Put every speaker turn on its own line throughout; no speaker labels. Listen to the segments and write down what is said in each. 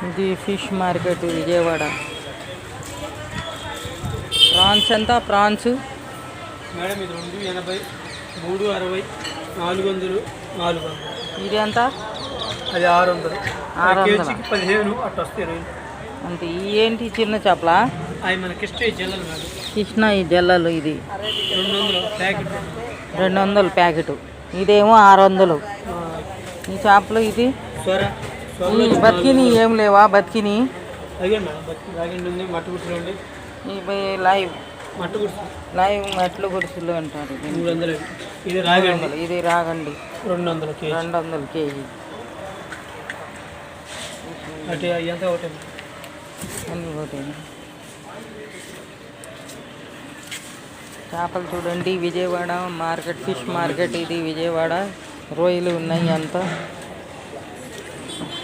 ఇది fish market Vijayawada. Prawns ఎంత? Prawns
madam ఇది 280, 360, 400, 400.
ఇది ఎంత?
అది 600.
600
కేజీకి 15 అట్లా వస్తాయి రొయ్యలు.
అంటే ఏంటి చిన్న చేపలా?
అవి మనకి ఇష్ట జల్లలు మేడం.
కృష్ణ ఈ జల్లలు ఇది
200 ప్యాకెట్.
200 ప్యాకెట్. ఇదేమో 600. ఈ చేపలు ఇది బతికిని ఏం లేవా? బతికిని
అదిగోండి మేడం, బతికి రాగండి ఉంది, మట్టి గుడ్సులు ఉంది.
ఇవి లైవ్
మట్టి గుడ్సు
లైవ్ మట్లు గుడిసెలు అంటారు.
300. ఇది రాగండి.
ఇది రాగండి
200 కేజీ.
200 కేజీ.
అంటే ఎంత ఒకటి
అన్నీ ఒకటి. చేపలు చూడండి విజయవాడ మార్కెట్, ఫిష్ మార్కెట్ ఇది విజయవాడ. రొయ్యలు ఉన్నాయి అంతా.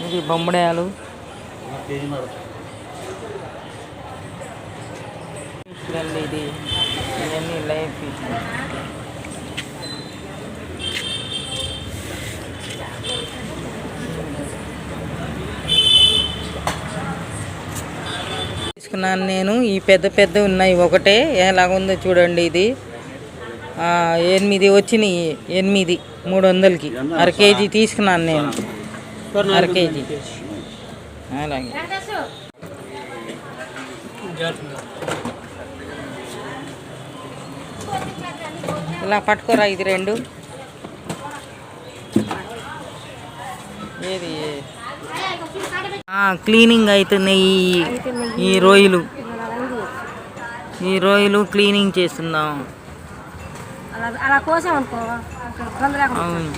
ఇది బొమ్మడాయాలు. ఇది ఇవన్నీ లైవ్ ఫిష్. తీసుకున్నాను నేను. ఈ పెద్ద పెద్ద ఉన్నాయి ఒకటే. ఎలాగుందో చూడండి. ఇది 8 వచ్చినాయి. 8 300కి అర కేజీ తీసుకున్నాను నేను. అర కేజీ. అలాగే ఇలా పట్టుకోరా. ఇది 2 ఏది క్లీనింగ్ అవుతున్నాయి. ఈ రొయ్యలు క్లీనింగ్ చేస్తున్నాం.
అలా కోసం అనుకో.
అవును.